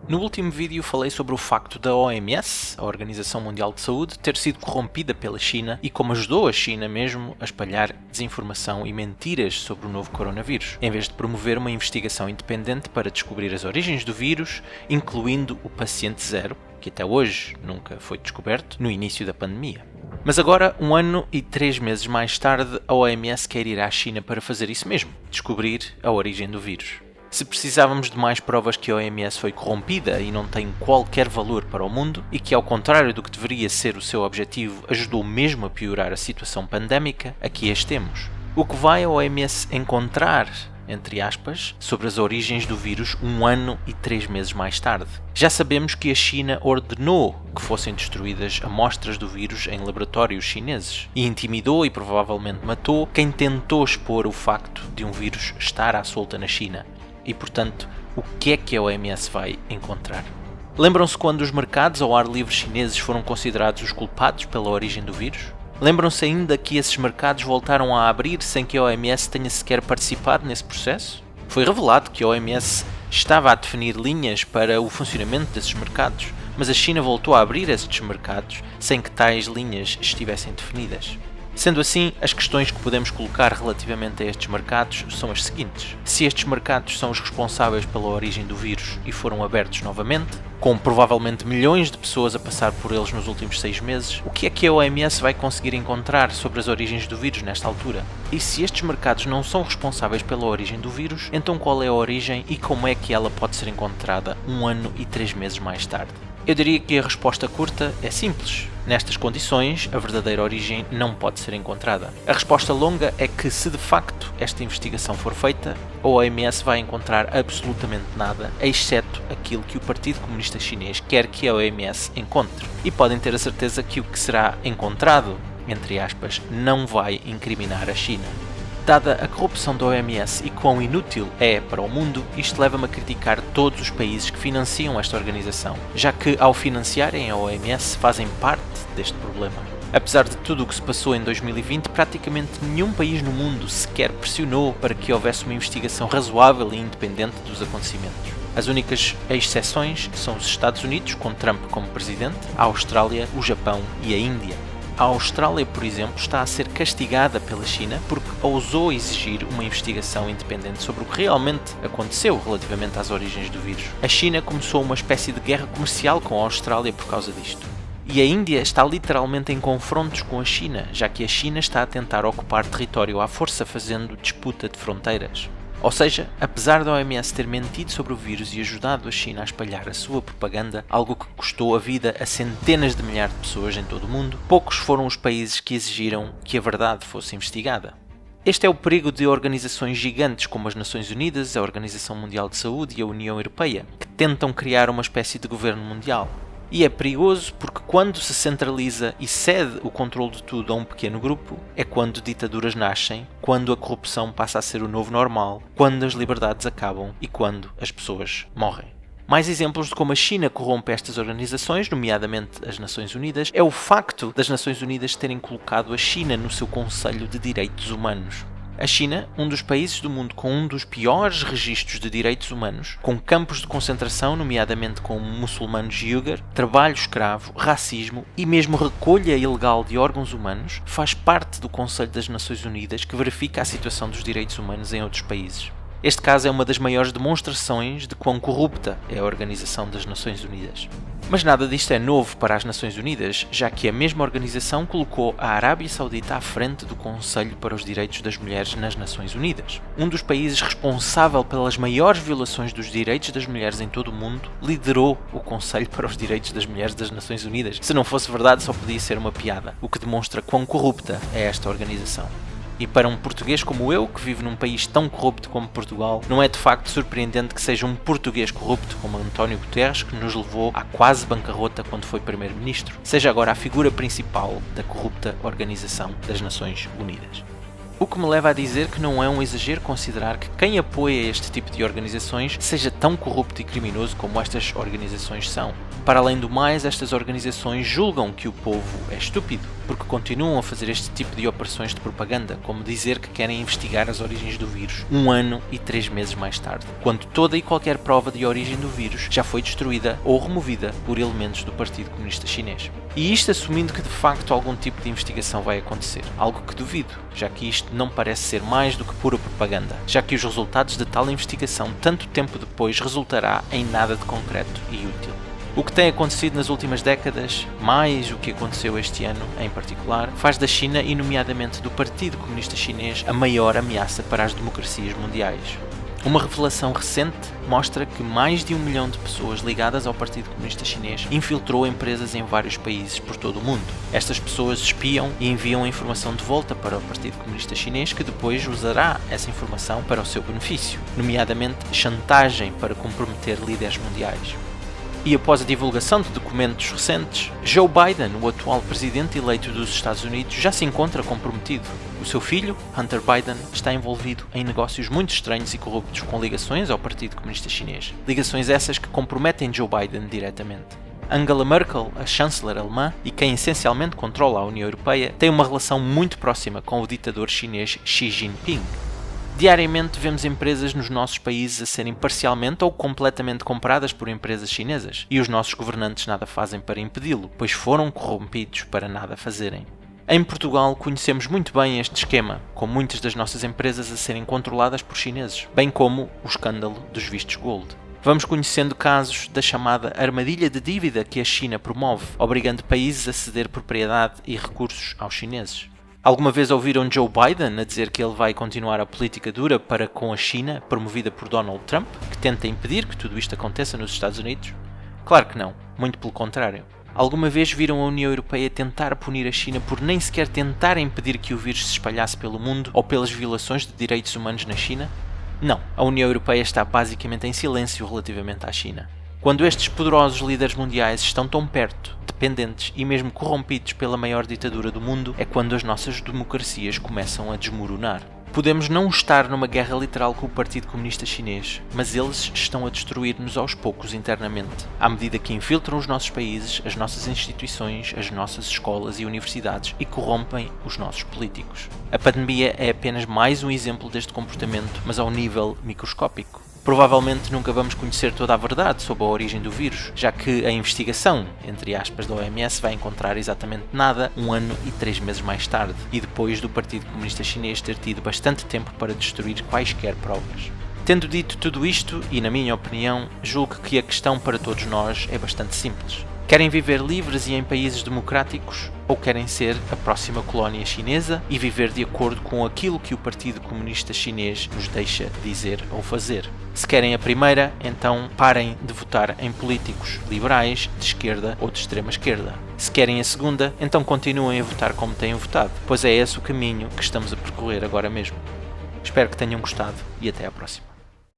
No último vídeo falei sobre o facto da OMS, a Organização Mundial de Saúde, ter sido corrompida pela China e como ajudou a China mesmo a espalhar desinformação e mentiras sobre o novo coronavírus, em vez de promover uma investigação independente para descobrir as origens do vírus, incluindo o paciente zero, que até hoje nunca foi descoberto, no início da pandemia. Mas agora, 1 ano e 3 meses mais tarde, a OMS quer ir à China para fazer isso mesmo, descobrir a origem do vírus. Se precisávamos de mais provas que a OMS foi corrompida e não tem qualquer valor para o mundo, e que ao contrário do que deveria ser o seu objetivo, ajudou mesmo a piorar a situação pandémica, aqui as temos. O que vai a OMS encontrar, entre aspas, sobre as origens do vírus 1 ano e 3 meses mais tarde? Já sabemos que a China ordenou que fossem destruídas amostras do vírus em laboratórios chineses e intimidou e provavelmente matou quem tentou expor o facto de um vírus estar à solta na China. E, portanto, o que é que a OMS vai encontrar? Lembram-se quando os mercados ao ar livre chineses foram considerados os culpados pela origem do vírus? Lembram-se ainda que esses mercados voltaram a abrir sem que a OMS tenha sequer participado nesse processo? Foi revelado que a OMS estava a definir linhas para o funcionamento desses mercados, mas a China voltou a abrir esses mercados sem que tais linhas estivessem definidas. Sendo assim, as questões que podemos colocar relativamente a estes mercados são as seguintes. Se estes mercados são os responsáveis pela origem do vírus e foram abertos novamente, com provavelmente milhões de pessoas a passar por eles nos últimos 6 meses, o que é que a OMS vai conseguir encontrar sobre as origens do vírus nesta altura? E se estes mercados não são responsáveis pela origem do vírus, então qual é a origem e como é que ela pode ser encontrada 1 ano e 3 meses mais tarde? Eu diria que a resposta curta é simples. Nestas condições, a verdadeira origem não pode ser encontrada. A resposta longa é que, se de facto esta investigação for feita, a OMS vai encontrar absolutamente nada, exceto aquilo que o Partido Comunista Chinês quer que a OMS encontre. E podem ter a certeza que o que será encontrado, entre aspas, não vai incriminar a China. Dada a corrupção da OMS e quão inútil é para o mundo, isto leva-me a criticar todos os países que financiam esta organização, já que ao financiarem a OMS fazem parte deste problema. Apesar de tudo o que se passou em 2020, praticamente nenhum país no mundo sequer pressionou para que houvesse uma investigação razoável e independente dos acontecimentos. As únicas exceções são os Estados Unidos, com Trump como presidente, a Austrália, o Japão e a Índia. A Austrália, por exemplo, está a ser castigada pela China porque ousou exigir uma investigação independente sobre o que realmente aconteceu relativamente às origens do vírus. A China começou uma espécie de guerra comercial com a Austrália por causa disto. E a Índia está literalmente em confrontos com a China, já que a China está a tentar ocupar território à força fazendo disputa de fronteiras. Ou seja, apesar da OMS ter mentido sobre o vírus e ajudado a China a espalhar a sua propaganda, algo que custou a vida a centenas de milhares de pessoas em todo o mundo, poucos foram os países que exigiram que a verdade fosse investigada. Este é o perigo de organizações gigantes como as Nações Unidas, a Organização Mundial de Saúde e a União Europeia, que tentam criar uma espécie de governo mundial. E é perigoso porque quando se centraliza e cede o controle de tudo a um pequeno grupo, é quando ditaduras nascem, quando a corrupção passa a ser o novo normal, quando as liberdades acabam e quando as pessoas morrem. Mais exemplos de como a China corrompe estas organizações, nomeadamente as Nações Unidas, é o facto das Nações Unidas terem colocado a China no seu Conselho de Direitos Humanos. A China, um dos países do mundo com um dos piores registros de direitos humanos, com campos de concentração, nomeadamente com muçulmanos Uyghur, trabalho escravo, racismo e mesmo recolha ilegal de órgãos humanos, faz parte do Conselho das Nações Unidas que verifica a situação dos direitos humanos em outros países. Este caso é uma das maiores demonstrações de quão corrupta é a Organização das Nações Unidas. Mas nada disto é novo para as Nações Unidas, já que a mesma organização colocou a Arábia Saudita à frente do Conselho para os Direitos das Mulheres nas Nações Unidas. Um dos países responsável pelas maiores violações dos direitos das mulheres em todo o mundo liderou o Conselho para os Direitos das Mulheres das Nações Unidas. Se não fosse verdade, só podia ser uma piada, o que demonstra quão corrupta é esta organização. E para um português como eu, que vive num país tão corrupto como Portugal, não é de facto surpreendente que seja um português corrupto como António Guterres, que nos levou à quase bancarrota quando foi primeiro-ministro, seja agora a figura principal da corrupta Organização das Nações Unidas. O que me leva a dizer que não é um exagero considerar que quem apoia este tipo de organizações seja tão corrupto e criminoso como estas organizações são. Para além do mais, estas organizações julgam que o povo é estúpido. porque continuam a fazer este tipo de operações de propaganda, como dizer que querem investigar as origens do vírus 1 ano e 3 meses mais tarde, quando toda e qualquer prova de origem do vírus já foi destruída ou removida por elementos do Partido Comunista Chinês. E isto assumindo que de facto algum tipo de investigação vai acontecer, algo que duvido, já que isto não parece ser mais do que pura propaganda, já que os resultados de tal investigação tanto tempo depois resultará em nada de concreto e útil. O que tem acontecido nas últimas décadas, mais o que aconteceu este ano em particular, faz da China, e nomeadamente do Partido Comunista Chinês, a maior ameaça para as democracias mundiais. Uma revelação recente mostra que mais de 1 milhão de pessoas ligadas ao Partido Comunista Chinês infiltrou empresas em vários países por todo o mundo. Estas pessoas espiam e enviam a informação de volta para o Partido Comunista Chinês, que depois usará essa informação para o seu benefício, nomeadamente chantagem para comprometer líderes mundiais. E após a divulgação de documentos recentes, Joe Biden, o atual presidente eleito dos Estados Unidos, já se encontra comprometido. O seu filho, Hunter Biden, está envolvido em negócios muito estranhos e corruptos com ligações ao Partido Comunista Chinês. Ligações essas que comprometem Joe Biden diretamente. Angela Merkel, a chanceler alemã e quem essencialmente controla a União Europeia, tem uma relação muito próxima com o ditador chinês Xi Jinping. Diariamente vemos empresas nos nossos países a serem parcialmente ou completamente compradas por empresas chinesas, e os nossos governantes nada fazem para impedi-lo, pois foram corrompidos para nada fazerem. Em Portugal conhecemos muito bem este esquema, com muitas das nossas empresas a serem controladas por chineses, bem como o escândalo dos vistos gold. Vamos conhecendo casos da chamada armadilha de dívida que a China promove, obrigando países a ceder propriedade e recursos aos chineses. Alguma vez ouviram Joe Biden a dizer que ele vai continuar a política dura para com a China, promovida por Donald Trump, que tenta impedir que tudo isto aconteça nos Estados Unidos? Claro que não, muito pelo contrário. Alguma vez viram a União Europeia tentar punir a China por nem sequer tentar impedir que o vírus se espalhasse pelo mundo ou pelas violações de direitos humanos na China? Não, a União Europeia está basicamente em silêncio relativamente à China. Quando estes poderosos líderes mundiais estão tão perto, dependentes e mesmo corrompidos pela maior ditadura do mundo, é quando as nossas democracias começam a desmoronar. Podemos não estar numa guerra literal com o Partido Comunista Chinês, mas eles estão a destruir-nos aos poucos internamente, à medida que infiltram os nossos países, as nossas instituições, as nossas escolas e universidades e corrompem os nossos políticos. A pandemia é apenas mais um exemplo deste comportamento, mas ao nível microscópico. Provavelmente nunca vamos conhecer toda a verdade sobre a origem do vírus, já que a investigação, entre aspas, da OMS vai encontrar exatamente nada 1 ano e 3 meses mais tarde, e depois do Partido Comunista Chinês ter tido bastante tempo para destruir quaisquer provas. Tendo dito tudo isto, e na minha opinião, julgo que a questão para todos nós é bastante simples. Querem viver livres e em países democráticos, ou querem ser a próxima colónia chinesa e viver de acordo com aquilo que o Partido Comunista Chinês nos deixa dizer ou fazer? Se querem a primeira, então parem de votar em políticos liberais, de esquerda ou de extrema esquerda. Se querem a segunda, então continuem a votar como têm votado, pois é esse o caminho que estamos a percorrer agora mesmo. Espero que tenham gostado e até à próxima.